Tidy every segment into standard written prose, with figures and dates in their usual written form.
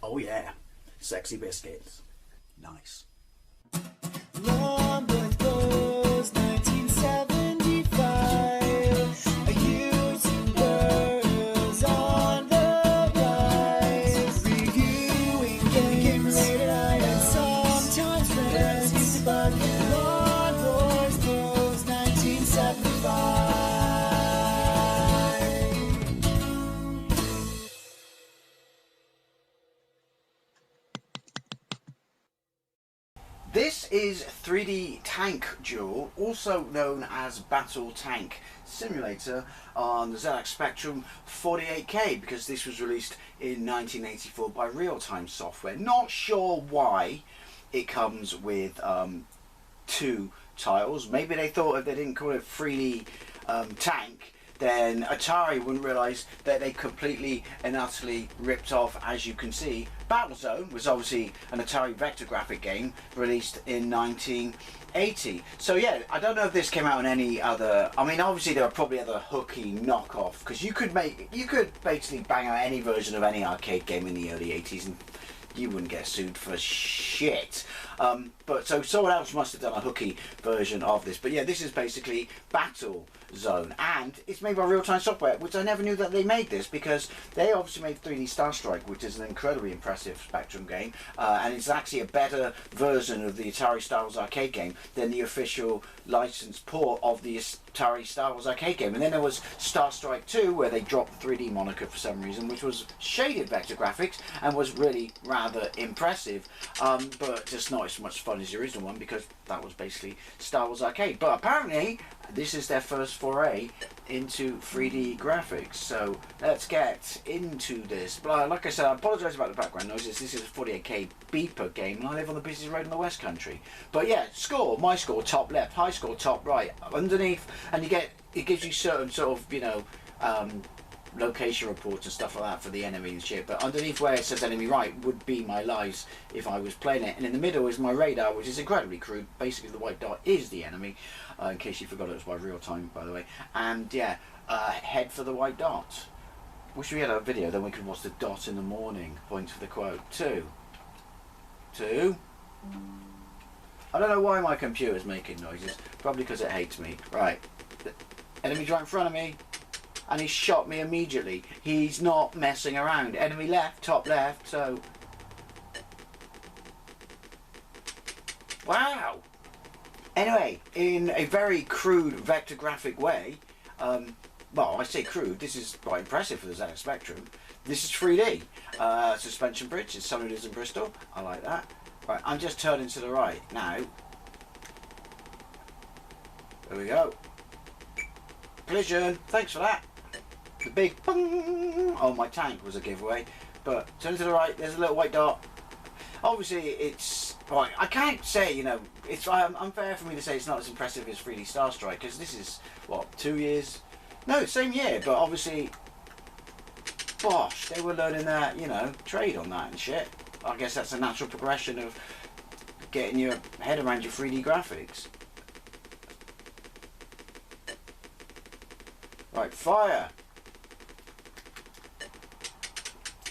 Oh yeah, sexy biscuits. Nice. Long was 1975. A YouTuber's on the rise. Reviewing games late at night and sometimes friends. But Long was 1975. This is 3D Tank Duel, also known as Battle Tank Simulator, on the ZX Spectrum 48K, because this was released in 1984 by Real Time Software. Not sure why it comes with two tiles. Maybe they thought if they didn't call it 3D Tank, then Atari wouldn't realise that they completely and utterly ripped off, as you can see. Battlezone was obviously an Atari vector graphic game released in 1980. So yeah, I don't know if this came out on any other. I mean, obviously there are probably other hooky knockoff, because you could basically bang out any version of any arcade game in the early 80s and you wouldn't get sued for shit. But so someone else must have done a hooky version of this. But yeah, this is basically Battlezone, and it's made by Real Time Software, which I never knew that they made this, because they obviously made 3D Star Strike, which is an incredibly impressive Spectrum game, and it's actually a better version of the Atari Star Wars arcade game than the official licensed port of the Atari Star Wars arcade game. And then there was Star Strike 2, where they dropped the 3D moniker for some reason, which was shaded vector graphics and was really rather impressive, but just not as much fun as the original one, because that was basically Star Wars arcade. But apparently this is their first foray into 3D graphics, so let's get into this. But like I said, I apologise about the background noises. This is a 48K beeper game, and I live on the busiest road in the West Country. But yeah, score, my score top left, high score top right, underneath, and it gives you certain sort of, you know, location reports and stuff like that for the enemy and shit, but underneath where it says enemy right would be my lives if I was playing it, and in the middle is my radar, which is incredibly crude. Basically the white dot is the enemy, in case you forgot it was by Real Time, by the way. And yeah, head for the white dot. Wish we had a video, then we could watch the dot in the morning. Point for the quote. Two. I don't know why my computer's making noises, probably because it hates me. Right, the enemy's right in front of me, and he shot me immediately. He's not messing around. Enemy left, top left, so... Wow! Anyway, in a very crude vector graphic way, well, I say crude, this is quite impressive for the ZX Spectrum. This is 3D. Suspension bridge, it's someone who lives in Bristol. I like that. Right, I'm just turning to the right now. There we go. Collision, thanks for that. The big bung on my tank was a giveaway, but turn to the right, there's a little white dot. Obviously it's, right, I can't say, you know, it's unfair for me to say it's not as impressive as 3D Star Strike, because this is, what, 2 years? No, same year, but obviously, bosh, they were learning that, you know, trade on that and shit. I guess that's a natural progression of getting your head around your 3D graphics. Right, fire!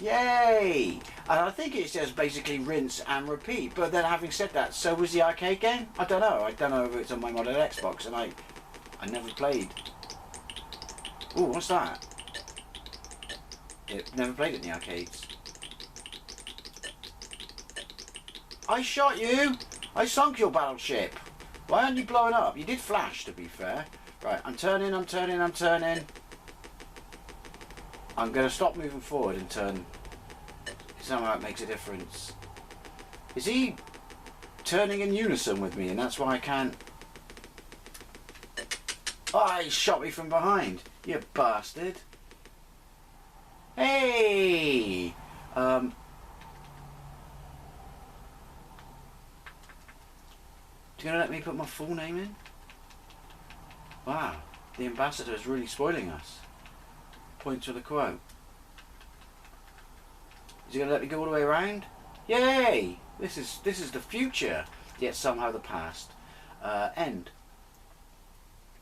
Yay! And I think it's just basically rinse and repeat. But then, having said that, so was the arcade game? I don't know. I don't know if it's on my modern Xbox, and I never played. Ooh, what's that? Yeah, never played it in the arcades. I shot you! I sunk your battleship! Why aren't you blowing up? You did flash, to be fair. Right, I'm turning. I'm going to stop moving forward and turn. Somehow it makes a difference. Is he turning in unison with me, and that's why I can't... Oh, he shot me from behind. You bastard. Hey! You going to let me put my full name in? Wow, the ambassador is really spoiling us. Point to the quote. Is he going to let me go all the way around? Yay! This is the future, yet somehow the past. End.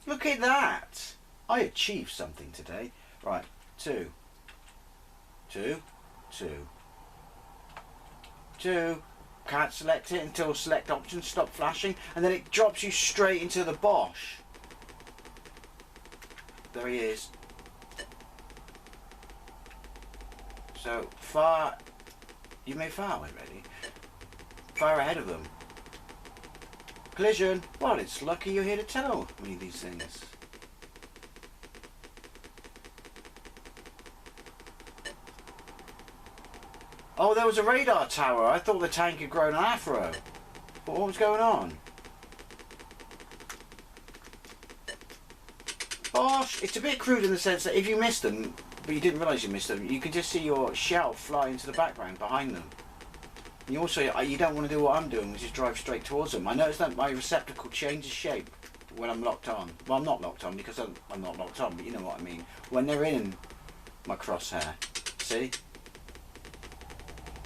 Look at that! I achieved something today. Right, two. 2. Can't select it until select option, stop flashing, and then it drops you straight into the Bosch. There he is. So far, you may fire when ready. Fire ahead of them. Collision. Well, it's lucky you're here to tell me these things. Oh, there was a radar tower. I thought the tank had grown an afro. But what was going on? Bosh! It's a bit crude in the sense that if you missed them, but you didn't realise you missed them, you can just see your shell fly into the background behind them. And you also, you don't want to do what I'm doing, which is drive straight towards them. I noticed that my receptacle changes shape when I'm locked on. Well, I'm not locked on because I'm not locked on, but you know what I mean. When they're in my crosshair. See?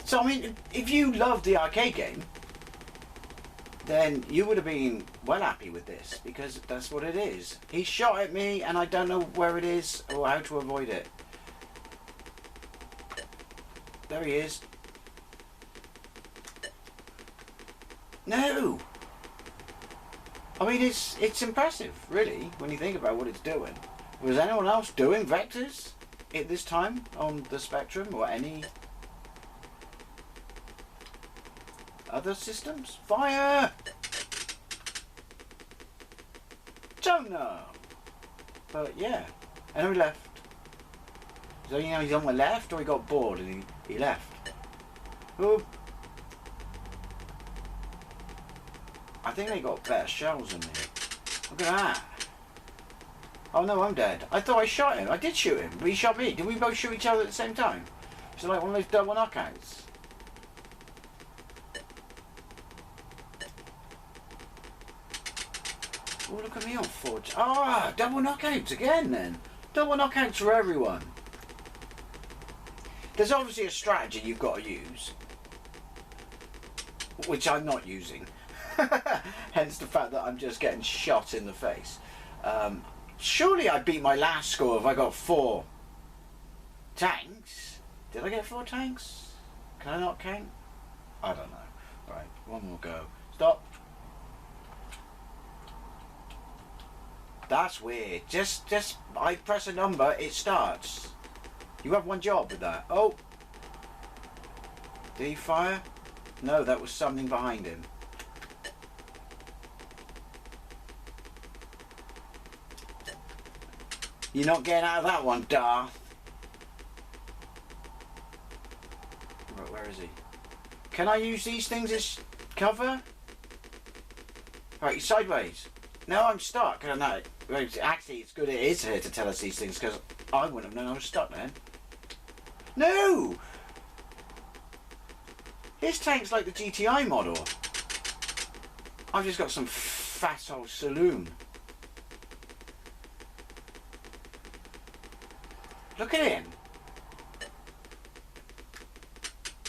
So, I mean, if you loved the arcade game, then you would have been well happy with this, because that's what it is. He shot at me, and I don't know where it is or how to avoid it. There he is. No! I mean, it's impressive, really, when you think about what it's doing. Was anyone else doing vectors at this time on the Spectrum, or any other systems? Fire! Don't know. But yeah. And he left. So you know he's on my left, or he got bored and he left. Oop. I think they got better shells than me. Look at that. Oh no, I'm dead. I thought I shot him. I did shoot him, but he shot me. Did we both shoot each other at the same time? It's like one of those double knockouts. Oh, look at me on Forge. Ah, double knockouts again then. Double knockouts for everyone. There's obviously a strategy you've got to use, which I'm not using. Hence the fact that I'm just getting shot in the face. Surely I beat my last score if I got 4 tanks. Did I get 4 tanks? Can I not count? I don't know. Right, one more go. Stop. That's weird. Just I press a number, it starts. You have one job with that. Oh. Did he fire? No, that was something behind him. You're not getting out of that one, Darth. Right, where is he? Can I use these things as cover? Right, he's sideways. No, I'm stuck. And actually, it's good it is here to tell us these things, because I wouldn't have known I was stuck then. No! His tank's like the GTI model. I've just got some fat old saloon. Look at him.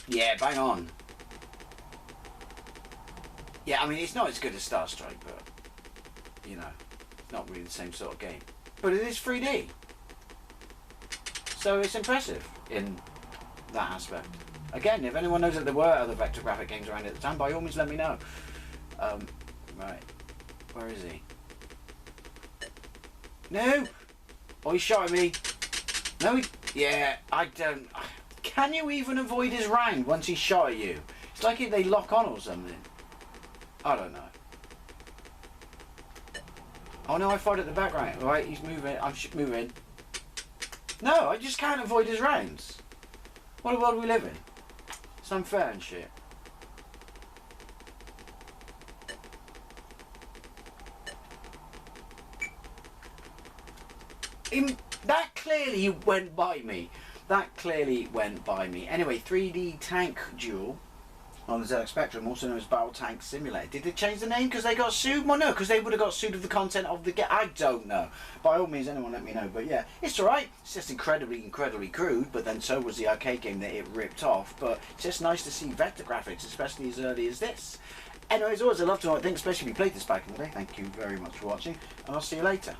Yeah, bang on. Yeah, I mean, it's not as good as Star Strike, but, you know, it's not really the same sort of game. But it is 3D. So it's impressive in that aspect. Again, if anyone knows that there were other vector graphic games around at the time, by all means let me know. Right. Where is he? No! Oh, he shot at me. No, yeah, I don't... Can you even avoid his round once he shot at you? It's like if they lock on or something. I don't know. Oh no, I fired at the background. Right, he's moving. I'm moving. No, I just can't avoid his rounds. What world do we live in? It's unfair and shit. That clearly went by me. That clearly went by me. Anyway, 3D Tank Duel on the ZX Spectrum, also known as Battle Tank Simulator. Did they change the name because they got sued? Well, no, because they would have got sued of the content of the game. I don't know. By all means, anyone let me know. But yeah, it's alright. It's just incredibly crude, but then so was the arcade game that it ripped off. But it's just nice to see vector graphics, especially as early as this. Anyway, as always, I'd love to know what you think, especially if you played this back in the day. Thank you very much for watching, and I'll see you later.